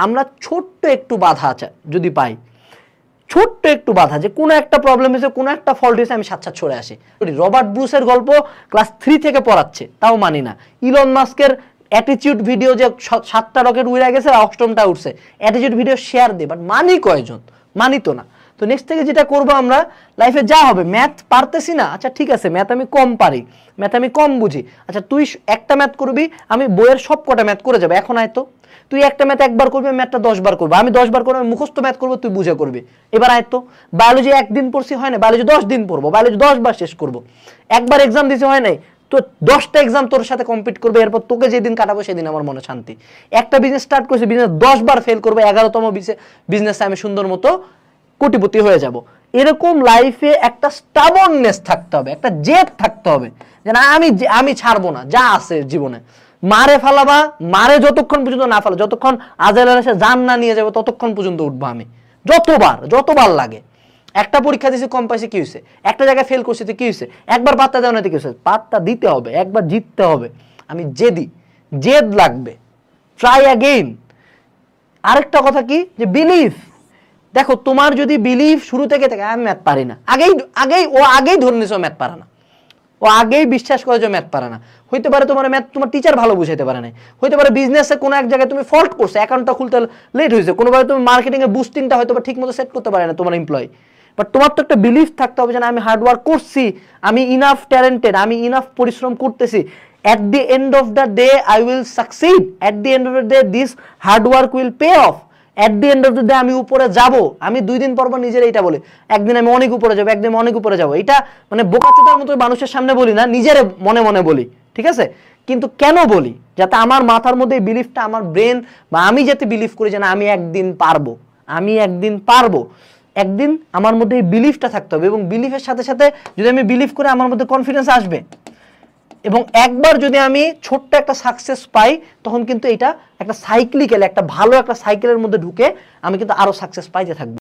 আমরা ছোট্ট একটু বাধা যদি পাই, ছোট্ট একটু বাধা, যে কোনো একটা প্রবলেম হয়েছে, কোনো একটা ফল্ট হয়েছে, আমি সাথে ছড়ে আসি। রবার্ট ব্রুসের গল্প ক্লাস 3 থেকে পড়াচ্ছে, তাও মানি না। ইলন মাস্কের অ্যাটিটিউড ভিডিও যে 7টা রকেট উড়ে গেছে, 8টা উঠছে, অ্যাটিটিউড ভিডিও শেয়ার দে, বাট মানি কয়জন? মানি তো না। তো নেক্সট থেকে যেটা করবো আমরা লাইফে, যা হবে, ম্যাথ পারতেছি না, আচ্ছা ঠিক আছে, ম্যাথ আমি কম পারি, ম্যাথ আমি কম বুঝি, আচ্ছা তুই একটা ম্যাথ করবি, আমি বইয়ের সব কটা ম্যাথ করে যাবো, এখন আয় তো। তুই একটা ম্যাথ একবার করবি, ম্যাথটা 10 বার করবো, আমি 10 বার করবো, আমি মুখস্থ ম্যাথ করবো, তুই বুঝে করবি। এবার আয় তো। বায়োলজি একদিন পড়ছি হয় না, বায়োলজি 10 দিন পড়বো, বায়োলজি 10 বার শেষ করবো। একবার এক্সাম দিতে হয় নাই, তো 10টা এক্সাম তোর সাথে কমপ্লিট করবে, এরপর তোকে যেদিন কাটাবো সেদিন আমার মনে শান্তি। একটা বিজনেস স্টার্ট করছি, বিজনেস 10 বার ফেল করবো, 11তম বিজনেসে আমি সুন্দর মতো কোটিপতি হয়ে যাব। এরকম লাইফে একটা স্টাবননেস থাকতে হবে, একটা জেদ থাকতে হবে, যে না আমি ছাড়বো না, যা আছে জীবনে। মারে ফালাবা, মারে যতক্ষণ পর্যন্ত না ফালা, যতক্ষণ আজরাইল এসে জান না নিয়ে যাবে ততক্ষণ পর্যন্ত উঠবো আমি, যতবার লাগে। একটা পরীক্ষা দিয়েছি, কম পাইছি, কি হয়েছে? একটা জায়গায় ফেল করছি, কি হয়েছে? একবার পাত্তা দেওয়া না, কি হয়েছে? পাত্তা দিতে হবে, একবার জিততে হবে। আমি জেদ লাগবে, ট্রাই অ্যাগেইন। আরেকটা কথা কি, যে বিলিভ। দেখো, তোমার যদি বিলিভ শুরু থেকে থাকে আমি ম্যাথ পারি না, আগেই ধরে নিছো ম্যাথ পারে না, ও আগেই বিশ্বাস করে যে ম্যাথ পারে না। হইতে পারে তোমার ম্যাথ তোমার টিচার ভালো বুঝাইতে পারে না, হইতে পারে বিজনেসে কোনো এক জায়গায় তুমি ফল্ট করছো, অ্যাকাউন্টটা খুলতে লেট হয়েছে, কোনোভাবে তুমি মার্কেটিং এ বুস্টিংটা হয়তো ঠিক মতো সেট করতে পারে না তোমার এমপ্লয়ি। বাট তোমার তো একটা বিলিভ থাকতে হবে যে আমি হার্ড ওয়ার্ক করছি, আমি ইনাফ ট্যালেন্টেড, আমি ইনাফ পরিশ্রম করতেছি। At the end of the day I will succeed, at the end of the day this hard work will pay off, at the end of the day আমি উপরে যাব। আমি 2 দিন পর নিজের এইটা বলি, একদিন আমি অনেক উপরে যাব, একদিন অনেক উপরে যাব। এটা মানে বোকাচোদার মতো মানুষের সামনে বলি না, নিজের মনে মনে বলি, ঠিক আছে? কিন্তু কেন বলি? যাতে আমার মাথার মধ্যে এই বিলিফটা, আমার ব্রেন বা আমি যাতে বিলিভ করি যে না আমি একদিন পারবো, একদিন আমার মধ্যে এই বিলিফটা থাকতে হবে। এবং বিলিফের সাথে সাথে যদি আমি বিলিভ করে, আমার মধ্যে কনফিডেন্স আসবে। এবং একবার যদি আমি ছোট্ট একটা সাকসেস পাই, তখন কিন্তু এটা একটা সাইক্লিক্যাল, একটা ভালো একটা সাইকেলের মধ্যে ঢুকে আমি কিন্তু আরো সাকসেস পাইতে থাকবো।